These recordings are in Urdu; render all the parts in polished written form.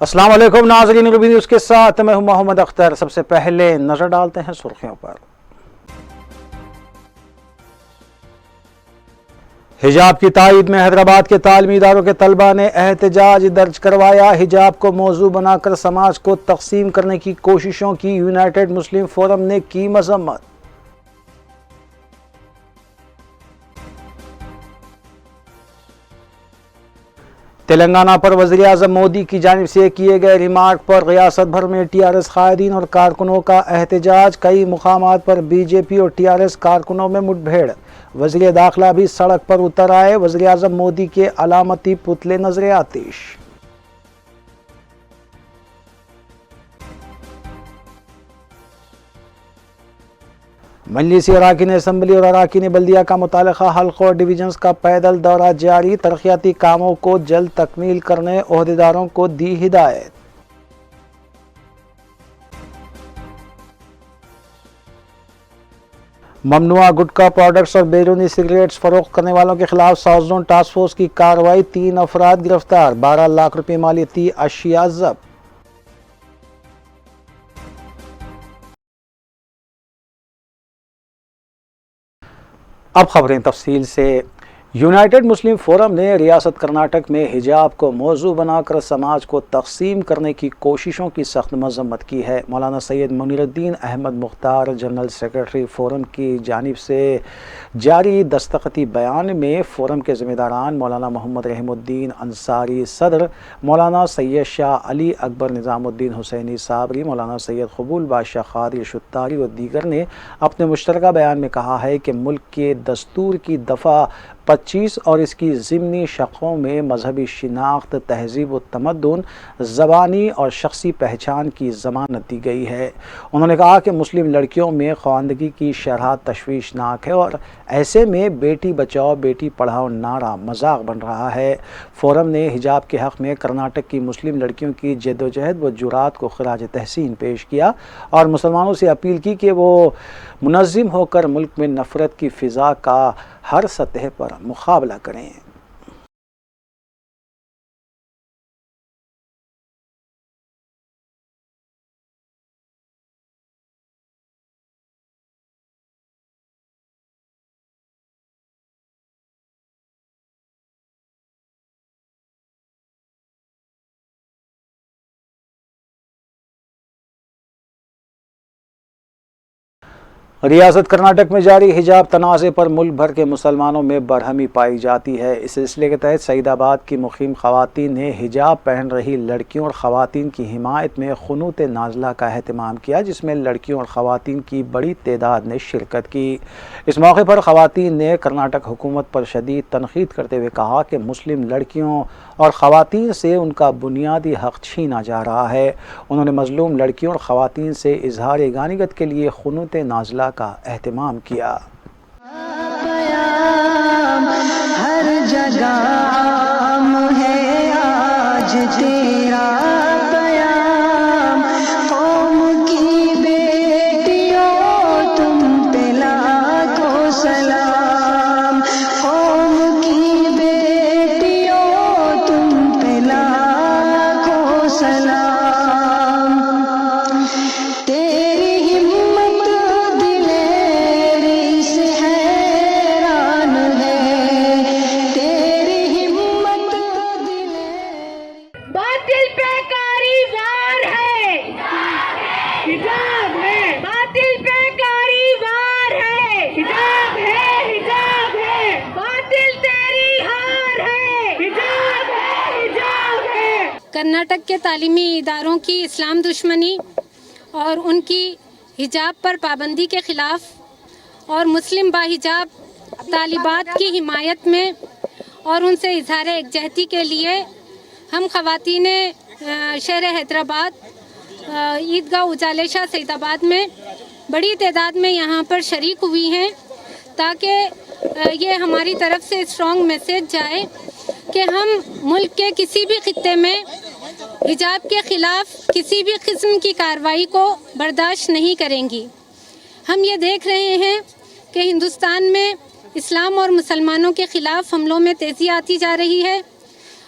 السلام علیکم ناظرین، روبی نیوز کے ساتھ میں ہوں محمد اختر۔ سب سے پہلے نظر ڈالتے ہیں سرخیوں پر۔ حجاب کی تائید میں حیدرآباد کے تعلیمی اداروں کے طلبہ نے احتجاج درج کروایا۔ حجاب کو موضوع بنا کر سماج کو تقسیم کرنے کی کوششوں کی یونائیٹڈ مسلم فورم نے کی مذمت۔ تلنگانہ پر وزیر اعظم مودی کی جانب سے کیے گئے ریمارک پر ریاست بھر میں ٹی آر ایس قائدین اور کارکنوں کا احتجاج۔ کئی مقامات پر بی جے پی اور ٹی آر ایس کارکنوں میں مٹ بھیڑ۔ وزیر داخلہ بھی سڑک پر اتر آئے۔ وزیر اعظم مودی کے علامتی پتلے نظر آتش۔ مجلسی اراکین اسمبلی اور اراکین بلدیہ کا متعلقہ حلقوں اور ڈویژنز کا پیدل دورہ جاری۔ ترقیاتی کاموں کو جلد تکمیل کرنے عہدیداروں کو دی ہدایت۔ ممنوعہ گٹکا پروڈکٹس اور بیرونی سگریٹس فروخت کرنے والوں کے خلاف ساؤتھ زون ٹاسک فورس کی کارروائی۔ 3 افراد گرفتار، 12 لاکھ روپے مالیتی اشیاء ضبط۔ اب خبریں تفصیل سے۔ یونائیٹڈ مسلم فورم نے ریاست کرناٹک میں حجاب کو موضوع بنا کر سماج کو تقسیم کرنے کی کوششوں کی سخت مذمت کی ہے۔ مولانا سید منیر الدین احمد مختار، جنرل سیکرٹری فورم کی جانب سے جاری دستخطی بیان میں فورم کے ذمہ داران مولانا محمد رحیم الدین انصاری صدر، مولانا سید شاہ علی اکبر نظام الدین حسینی صابری، مولانا سید قبول بادشاہ قادری شتاری اور دیگر نے اپنے مشترکہ بیان میں کہا ہے کہ ملک کے دستور کی دفعہ 25 اور اس کی ضمنی شقوں میں مذہبی شناخت، تہذیب و تمدن، زبانی اور شخصی پہچان کی ضمانت دی گئی ہے۔ انہوں نے کہا کہ مسلم لڑکیوں میں خواندگی کی شرح تشویشناک ہے اور ایسے میں بیٹی بچاؤ بیٹی پڑھاؤ نعرہ مذاق بن رہا ہے۔ فورم نے حجاب کے حق میں کرناٹک کی مسلم لڑکیوں کی جدوجہد و جرات کو خراج تحسین پیش کیا اور مسلمانوں سے اپیل کی کہ وہ منظم ہو کر ملک میں نفرت کی فضا کا ہر سطح پر مقابلہ کریں۔ ریاست کرناٹک میں جاری حجاب تنازع پر ملک بھر کے مسلمانوں میں برہمی پائی جاتی ہے۔ اس سلسلے کے تحت سعید آباد کی مقیم خواتین نے حجاب پہن رہی لڑکیوں اور خواتین کی حمایت میں قنوت نازلہ کا اہتمام کیا، جس میں لڑکیوں اور خواتین کی بڑی تعداد نے شرکت کی۔ اس موقع پر خواتین نے کرناٹک حکومت پر شدید تنقید کرتے ہوئے کہا کہ مسلم لڑکیوں اور خواتین سے ان کا بنیادی حق چھینا جا رہا ہے۔ انہوں نے مظلوم لڑکیوں اور خواتین سے اظہار یگانگت کے لیے قنوت نازلہ کا اہتمام کیا۔ ہر جگہ عام ہے آج تیرا پیام، قوم کی بیٹیوں تم پہ لاکھوں سلام، قوم کی بیٹیوں تم پہ لاکھوں سلام، تیری ہمت دلیری سے حیران ہے، تیری ہمت دلیری۔ باطل پہ کاری وار ہے، حجاب ہے، باطل پہ کاری وار ہے، حجاب ہے، حجاب ہے، باطل تیری ہار ہے، حجاب ہے، حجاب ہے۔ کرناٹک کے تعلیمی اداروں کی اسلام دشمنی اور ان کی حجاب پر پابندی کے خلاف اور مسلم باحجاب طالبات کی حمایت میں اور ان سے اظہار یکجہتی کے لیے ہم خواتین شہر حیدرآباد عیدگاہ اجالے شاہ سعید آباد میں بڑی تعداد میں یہاں پر شریک ہوئی ہیں، تاکہ یہ ہماری طرف سے اسٹرانگ میسیج جائے کہ ہم ملک کے کسی بھی خطے میں حجاب کے خلاف کسی بھی قسم کی کارروائی کو برداشت نہیں کریں گی۔ ہم یہ دیکھ رہے ہیں کہ ہندوستان میں اسلام اور مسلمانوں کے خلاف حملوں میں تیزی آتی جا رہی ہے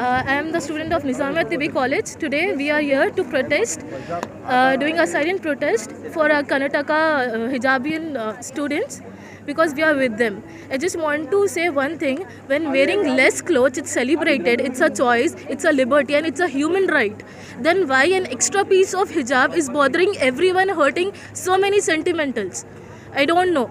I am the student of Nizamia Tibi College. Today we are here to protest, doing a silent protest for Karnataka hijabian students because we are with them. I just want to say one thing, when wearing less clothes it's celebrated, it's a choice, it's a liberty and it's a human right. Then why an extra piece of hijab is bothering everyone, hurting so many sentimentals? I don't know.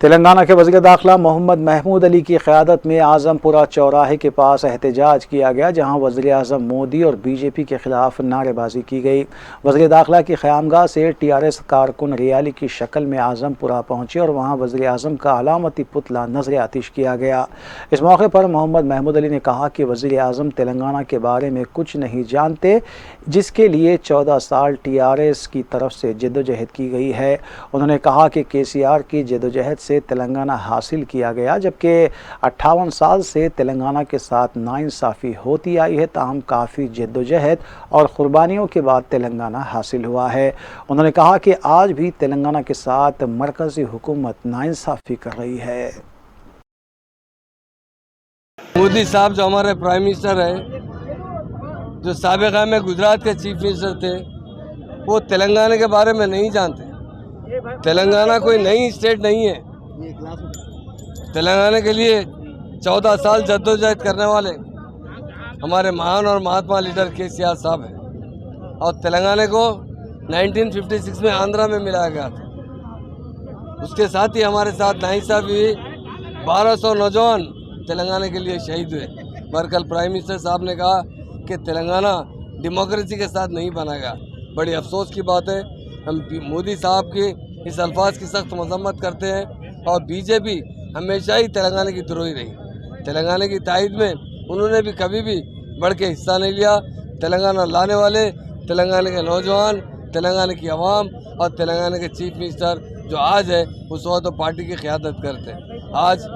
Telangana کے وزیر داخلہ محمد محمود علی کی قیادت میں اعظم پورہ چوراہے کے پاس احتجاج کیا گیا، جہاں وزیر اعظم مودی اور بی جے پی کے خلاف نعرے بازی کی گئی۔ وزیر داخلہ کی قیامگاہ سے ٹی آر ایس کارکن ریالی کی شکل میں اعظم پورہ پہنچے اور وہاں وزیر اعظم کا علامتی پتلا نظر آتش کیا گیا۔ اس موقع پر محمد محمود علی نے کہا کہ وزیر اعظم تلنگانہ کے بارے میں کچھ نہیں جانتے، جس کے لیے 14 سال ٹی آر ایس کی طرف سے جدوجہد کی گئی ہے۔ انہوں نے کہا کہ کے سی آر کی جدوجہد سے تلنگانہ حاصل کیا گیا، جبکہ 58 سال سے تلنگانہ کے ساتھ ناانصافی ہوتی آئی ہے، تاہم کافی جدوجہد اور قربانیوں کے بعد تلنگانہ حاصل ہوا ہے۔ انہوں نے کہا کہ آج بھی تلنگانہ کے ساتھ مرکزی حکومت ناانصافی کر رہی ہے۔ مودی صاحب جو ہمارے پرائم منسٹر ہیں، جو سابقہ میں گجرات کے چیف منسٹر تھے، وہ تلنگانہ کے بارے میں نہیں جانتے۔ تلنگانہ کوئی نئی اسٹیٹ نہیں ہے۔ تلنگانہ کے لیے 14 سال جدوجہد کرنے والے ہمارے مہان اور مہاتما لیڈر کے سی آر صاحب ہیں، اور تلنگانہ کو 1956 میں آندھرا میں ملایا گیا تھا۔ اس کے ساتھ ہی ہمارے ساتھ ناانصافی ہوئی، 1200 نوجوان تلنگانہ کے لیے شہید ہوئے، مگر کل پرائم منسٹر صاحب نے کہا کہ تلنگانہ ڈیموکریسی کے ساتھ نہیں بنا گیا۔ بڑی افسوس کی بات ہے، ہم مودی صاحب کے اس الفاظ کی سخت مذمت کرتے ہیں، اور بی جے پی ہمیشہ ہی تلنگانہ کی دروہی رہی۔ تلنگانہ کی تائید میں انہوں نے بھی کبھی بھی بڑھ کے حصہ نہیں لیا۔ تلنگانہ لانے والے، تلنگانہ کے نوجوان، تلنگانہ کی عوام اور تلنگانہ کے چیف منسٹر جو آج ہے، اس وقت پارٹی کی قیادت کرتے ہیں۔ آج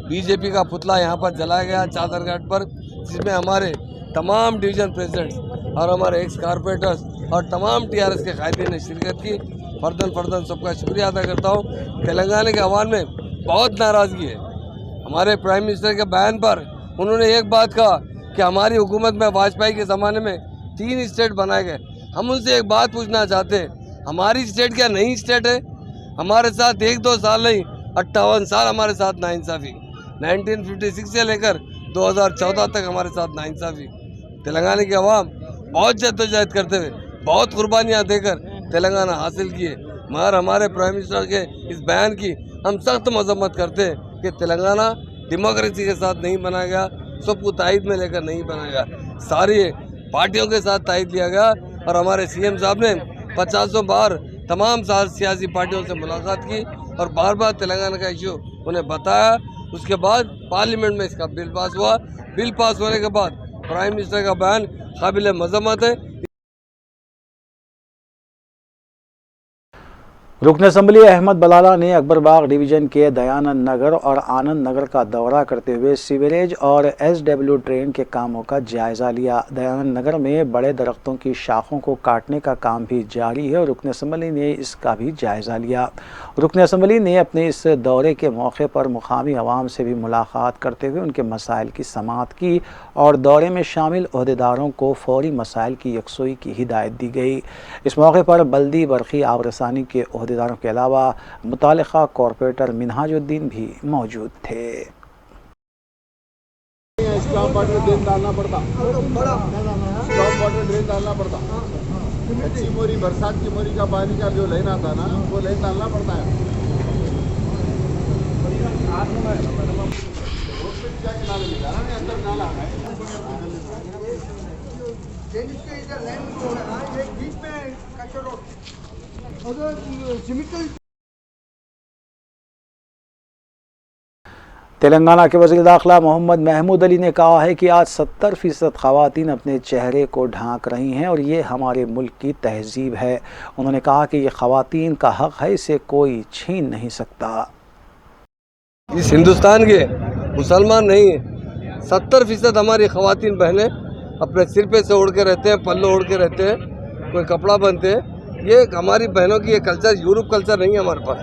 بی جے پی کا پتلا یہاں پر جلایا گیا چادر گھاٹ پر، جس میں ہمارے تمام ڈویژن پریزیڈنٹس اور ہمارے ایکس کارپوریٹرز اور تمام ٹی آر ایس کے قائدین نے شرکت کی۔ فرداً سب کا شکریہ ادا کرتا ہوں۔ تلنگانہ کے عوام میں بہت ناراضگی ہے۔ ہمارے پرائم منسٹر کے بیان پر انہوں نے ایک بات کہا کہ ہماری حکومت میں واجپئی کے زمانے میں 3 اسٹیٹ بنائے گئے۔ ہم ان سے ایک بات پوچھنا چاہتے ہیں، ہماری اسٹیٹ کیا نئی اسٹیٹ ہے؟ ہمارے ساتھ 1-2 سال نہیں، 58 سال ہمارے ساتھ ناانصافی، 1956 سے لے کر 2014 تک ہمارے ساتھ ناانصافی۔ تلنگانہ کے عوام بہت جدوجہد کرتے ہوئے، بہت قربانیاں دے کر تلنگانہ حاصل کیے، مگر ہمارے پرائم منسٹر کے اس بیان کی ہم سخت مذمت کرتے ہیں کہ تلنگانہ ڈیموکریسی کے ساتھ نہیں بنایا گیا، سب کو تائید میں لے کر نہیں بنایا گیا، ساری پارٹیوں کے ساتھ تائید لیا گیا۔ اور ہمارے سی ایم صاحب نے 50 بار تمام سیاسی پارٹیوں سے ملاقات کی اور بار بار تلنگانہ کا ایشو انہیں بتایا۔ اس کے بعد پارلیمنٹ میں اس کا بل پاس ہوا۔ بل پاس ہونے کے بعد پرائم منسٹر کا بیان قابل مذمت ہے۔ رکن اسمبلی احمد بلالہ نے اکبر باغ ڈویژن کے دیانند نگر اور آنند نگر کا دورہ کرتے ہوئے سیوریج اور ایس ڈبلیو ڈرین کے کاموں کا جائزہ لیا۔ دیانند نگر میں بڑے درختوں کی شاخوں کو کاٹنے کا کام بھی جاری ہے اور رکن اسمبلی نے اس کا بھی جائزہ لیا۔ رکن اسمبلی نے اپنے اس دورے کے موقع پر مقامی عوام سے بھی ملاقات کرتے ہوئے ان کے مسائل کی سماعت کی اور دورے میں شامل عہدیداروں کو فوری مسائل کی یکسوئی کی ہدایت دی گئی۔ اس موقع پر بلدی برقی آب رسانی کے عہدیداروں کے علاوہ متعلقہ کارپوریٹر منہاج الدین بھی موجود تھے۔ اسٹاپ واٹر ڈرین ڈالنا پڑتا، اسٹاپ واٹر ڈرین ڈالنا پڑتا، اچھی موری برسات کی موری کا پانی کا جو لائن آتا نا، وہ لائن ڈالنا پڑتا ہے۔ تلنگانہ کے وزیر داخلہ محمد محمود علی نے کہا ہے کہ آج 70% خواتین اپنے چہرے کو ڈھانک رہی ہیں اور یہ ہمارے ملک کی تہذیب ہے۔ انہوں نے کہا کہ یہ خواتین کا حق ہے، اسے کوئی چھین نہیں سکتا۔ اس ہندوستان کے مسلمان نہیں ہیں، 70% ہماری خواتین بہنیں اپنے سر پہ سے اوڑھ کے رہتے ہیں، پلو اوڑھ کے رہتے ہیں، کوئی کپڑا بنتے ہیں۔ یہ ہماری بہنوں کی یہ کلچر یورپ کلچر نہیں ہے ہمارے پاس۔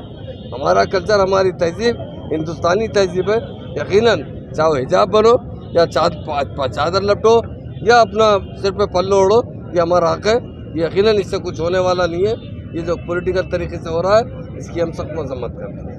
ہمارا کلچر، ہماری تہذیب ہندوستانی تہذیب ہے۔ یقیناً چاہے حجاب بنو یا چادر لپٹو یا اپنا سر پہ پلو اوڑھو، یہ ہمارا حق ہے۔ یقیناً اس سے کچھ ہونے والا نہیں ہے۔ یہ جو پولیٹیکل طریقے سے ہو رہا ہے، اس کی ہم سخت مذمت کرتے ہیں۔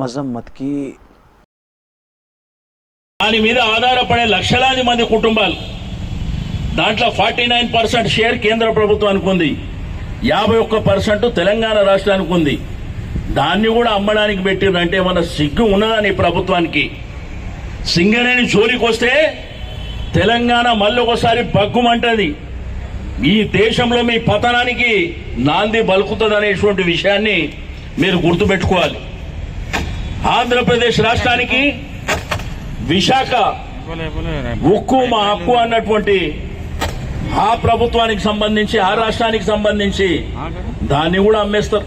మజమ్మత్ కి దాని మీద ఆధారపడే లక్షలాది మంది కుటుంబాలు దాంట్లో 49% షేర్ కేంద్ర ప్రభుత్వానికి ఉంది, 51% తెలంగాణ రాష్ట్రానికి ఉంది. దాన్ని కూడా అమ్మడానికి పెట్టిరంటే మన సిగ్గు ఉన్నదని ప్రభుత్వానికి. సింగరేణి జోలికి వస్తే తెలంగాణ మళ్ళీ ఒకసారి బగ్గుమంటది. ఈ దేశంలో మీ పతనానికి నాంది బలుకుతుందనేటువంటి విషయాన్ని మీరు గుర్తుపెట్టుకోవాలి. ఆంధ్రప్రదేశ్ రాష్ట్రానికి విశాఖ ఉక్కు మా హక్కు అన్నటువంటి ఆ ప్రభుత్వానికి సంబంధించి ఆ రాష్ట్రానికి సంబంధించి దాన్ని కూడా అమ్మేస్తారు.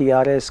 TRS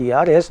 TRS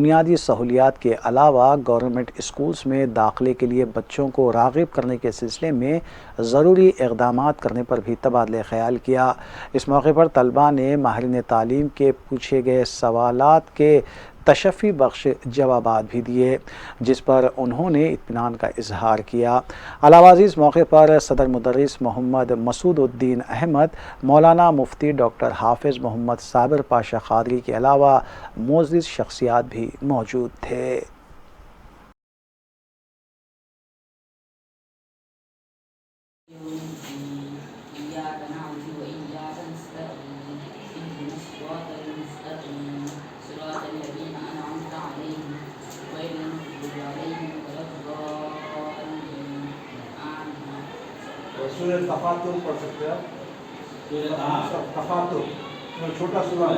بنیادی سہولیات کے علاوہ گورنمنٹ اسکولز میں داخلے کے لیے بچوں کو راغب کرنے کے سلسلے میں ضروری اقدامات کرنے پر بھی تبادلہ خیال کیا۔ اس موقع پر طلباء نے ماہرین تعلیم کے پوچھے گئے سوالات کے تشفی بخش جوابات بھی دیے، جس پر انہوں نے اطمینان کا اظہار کیا۔ علاوہ ازیں اس موقع پر صدر مدرس محمد مسعود الدین احمد، مولانا مفتی ڈاکٹر حافظ محمد صابر پاشا قادری کے علاوہ معزز شخصیات بھی موجود تھے۔ سورہ تفاتر پڑھ سکتے ہیں آپ؟ تفاتر چھوٹا سورہ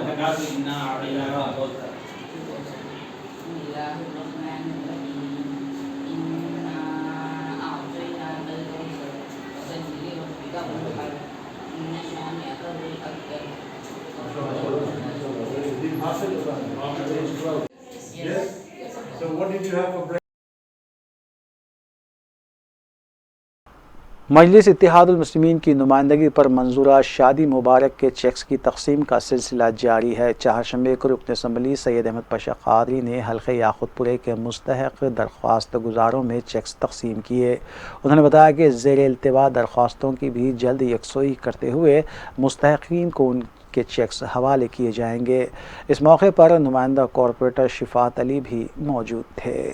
مجلس اتحاد المسلمین کی نمائندگی پر منظورہ شادی مبارک کے چیکس کی تقسیم کا سلسلہ جاری ہے۔ چہارشنبے کو رکن اسمبلی سید احمد پاشا قادری نے حلقہ یاقوت پورے کے مستحق درخواست گزاروں میں چیکس تقسیم کیے۔ انہوں نے بتایا کہ زیر التوا درخواستوں کی بھی جلد یکسوئی کرتے ہوئے مستحقین کو ان کے چیکس حوالے کیے جائیں گے۔ اس موقع پر نمائندہ کارپوریٹر شفاعت علی بھی موجود تھے۔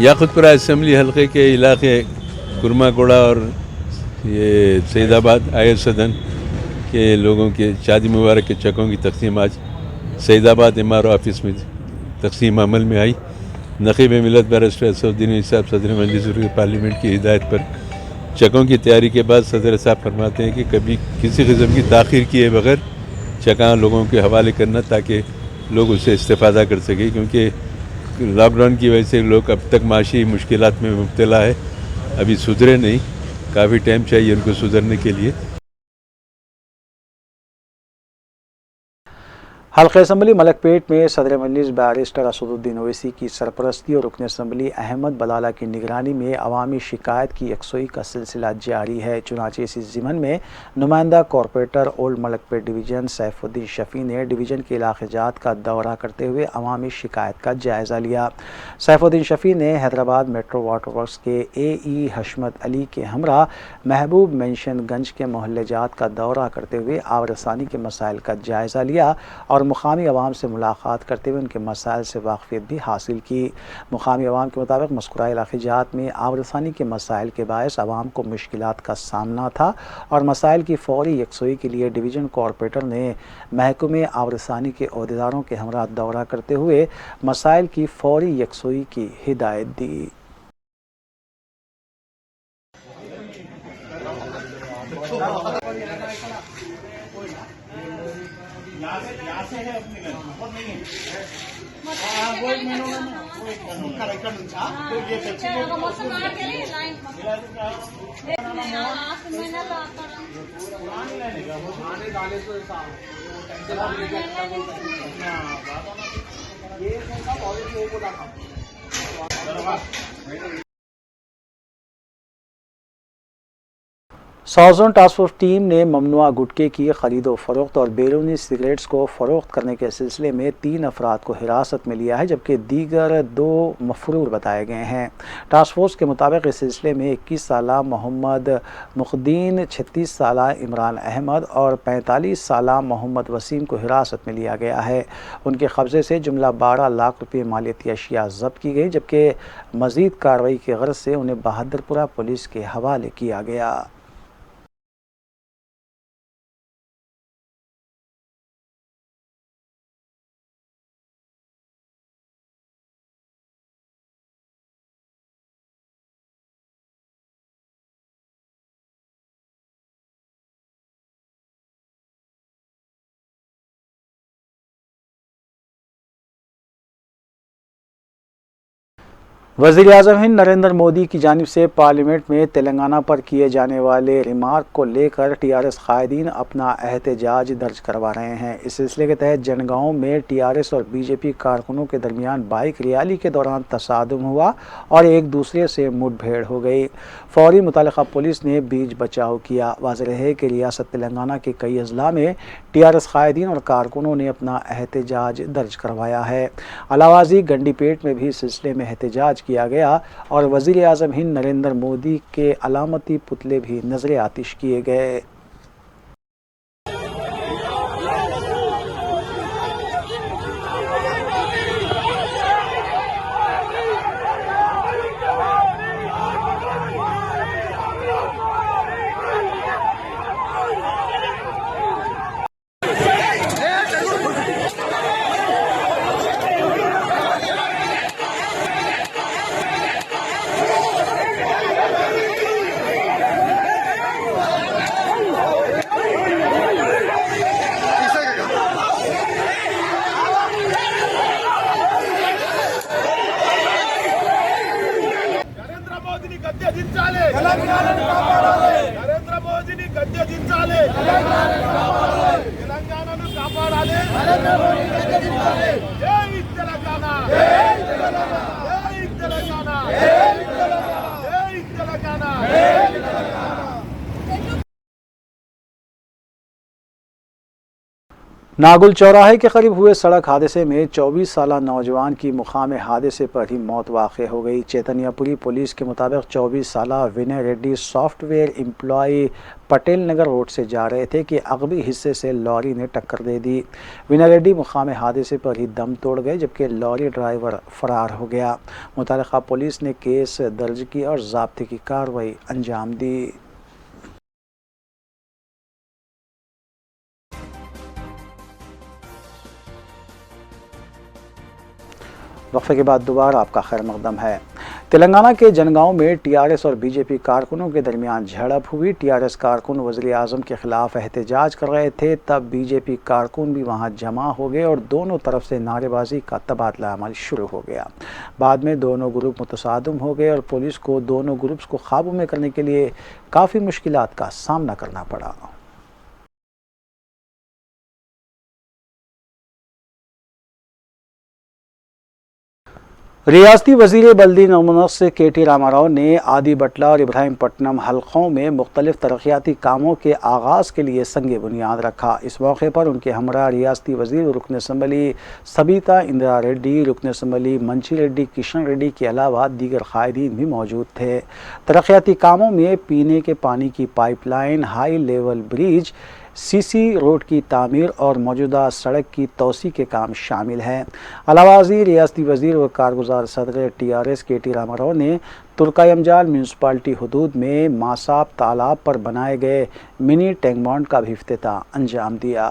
یاقوت پورہ اسمبلی حلقے کے علاقے کرما کوڑا اور یہ سید آباد آئیر صدن کے لوگوں کے شادی مبارک کے چیکوں کی تقسیم آج سید آباد ایم آر او آفس میں تقسیم عمل میں آئی۔ نقیب ملت بیرسٹر اسدالدین صاحب صدر مجلس پارلیمنٹ کی ہدایت پر چیکوں کی تیاری کے بعد صدر صاحب فرماتے ہیں کہ کبھی کسی قسم کی تاخیر کیے بغیر چیکاں لوگوں کے حوالے کرنا تاکہ لوگ اسے استفادہ کر سکیں، کیونکہ لاک ڈاؤن کی وجہ سے لوگ اب تک معاشی مشکلات میں مبتلا ہے، ابھی سدھرے نہیں، کافی ٹائم چاہیے ان کو سدھرنے کے لیے۔ حلقہ اسمبلی ملک پیٹ میں صدر مجلس بیرسٹر اسدالدین اویسی کی سرپرستی اور رکن اسمبلی احمد بلالہ کی نگرانی میں عوامی شکایت کی یکسوئی کا سلسلہ جاری ہے۔ چنانچہ اسی ضمن میں نمائندہ کارپوریٹر اولڈ ملک پیٹ ڈویژن سیف الدین شفیع نے ڈویژن کے علاقے جات کا دورہ کرتے ہوئے عوامی شکایت کا جائزہ لیا۔ سیف الدین شفیع نے حیدرآباد میٹرو واٹر ورکس کے اے ای حشمت علی کے ہمراہ محبوب مینشن گنج کے محلے جات کا دورہ کرتے ہوئے آب رسانی کے مسائل کا جائزہ لیا اور مقامی عوام سے ملاقات کرتے ہوئے ان کے مسائل سے واقفیت بھی حاصل کی۔ مقامی عوام کے مطابق مذکورہ علاقے جات میں آب رسانی کے مسائل کے باعث عوام کو مشکلات کا سامنا تھا اور مسائل کی فوری یکسوئی کے لیے ڈویژن کارپوریٹر نے محکمہ آب رسانی کے عہدیداروں کے ہمراہ دورہ کرتے ہوئے مسائل کی فوری یکسوئی کی ہدایت دی۔ سازون ٹاسک فورس ٹیم نے ممنوعہ گٹکے کی خرید و فروخت اور بیرونی سگریٹس کو فروخت کرنے کے سلسلے میں 3 افراد کو حراست میں لیا ہے، جبکہ دیگر 2 مفرور بتائے گئے ہیں۔ ٹاسک فورس کے مطابق اس سلسلے میں 21 سالہ محمد مخدین، 36 سالہ عمران احمد اور 45 سالہ محمد وسیم کو حراست میں لیا گیا ہے۔ ان کے قبضے سے جملہ 12 لاکھ روپے مالیاتی اشیاء ضبط کی گئی، جبکہ مزید کارروائی کی غرض سے انہیں بہادرپورہ پولیس کے حوالے کیا گیا۔ وزیر اعظم ہند نریندر مودی کی جانب سے پارلیمنٹ میں تلنگانہ پر کیے جانے والے ریمارک کو لے کر ٹی آر ایس قائدین اپنا احتجاج درج کروا رہے ہیں۔ اس سلسلے کے تحت جنگاؤں میں ٹی آر ایس اور بی جے پی کارکنوں کے درمیان بائک ریلی کے دوران تصادم ہوا اور ایک دوسرے سے مٹ بھیڑ ہو گئی۔ فوری متعلقہ پولیس نے بیچ بچاؤ کیا۔ واضح رہے کہ ریاست تلنگانہ کے کئی اضلاع میں ٹی آر ایس قائدین اور کارکنوں نے اپنا احتجاج درج کروایا ہے۔ علاوہ ازیں گنڈی پیٹ میں بھی سلسلے میں احتجاج کیا گیا اور وزیر اعظم ہند نریندر مودی کے علامتی پتلے بھی نظر آتش کیے گئے۔ నరేంద్ర మోదీని గద్దె దించాలి, తెలంగాణను కాపాడాలి, జై తెలంగాణ, జై తెలంగాణ, జై తెలంగాణ, జై తెలంగాణ। ناگل چوراہے کے قریب ہوئے سڑک حادثے میں 24 سالہ نوجوان کی مقام حادثے پر ہی موت واقع ہو گئی۔ چیتنیا پوری پولیس کے مطابق 24 سالہ Vinay Reddy software employee Patel Nagar road سے جا رہے تھے کہ عقبی حصے سے لاری نے ٹکر دے دی۔ ونے ریڈی مقام حادثے پر ہی دم توڑ گئے، جبکہ لاری ڈرائیور فرار ہو گیا۔ متعلقہ پولیس نے کیس درج کی اور ضابطے کی کارروائی انجام دی۔ وقفے کے بعد دوبارہ آپ کا خیر مقدم ہے۔ تلنگانہ کے جنگاؤں میں ٹی آر ایس اور بی جے پی کارکنوں کے درمیان جھڑپ ہوئی۔ ٹی آر ایس کارکن وزیر اعظم کے خلاف احتجاج کر رہے تھے، تب بی جے پی کارکن بھی وہاں جمع ہو گئے اور دونوں طرف سے نعرے بازی کا تبادلہ عمل شروع ہو گیا۔ بعد میں دونوں گروپ متصادم ہو گئے اور پولیس کو دونوں گروپس کو قابو میں کرنے کے لیے کافی مشکلات کا سامنا کرنا پڑا۔ ریاستی وزیر بلدی نمونس کے ٹی راما راؤ نے آدی بٹلہ اور ابراہیم پٹنم حلقوں میں مختلف ترقیاتی کاموں کے آغاز کے لیے سنگ بنیاد رکھا۔ اس موقع پر ان کے ہمراہ ریاستی وزیر رکن اسمبلی سبیتا اندرا ریڈی، رکن اسمبلی منچی ریڈی کشن ریڈی کے علاوہ دیگر قائدین بھی موجود تھے۔ ترقیاتی کاموں میں پینے کے پانی کی pipe line, high level bridge, C C road کی تعمیر اور موجودہ سڑک کی توسیع کے کام شامل ہیں۔ علاوہ ازیں ریاستی وزیر و کارگزار صدر ٹی آر ایس کے ٹی راما راؤ نے ترکایمجال میونسپلٹی حدود میں ماساب تالاب پر بنائے گئے منی ٹینک بانڈ کا بھی افتتاح انجام دیا۔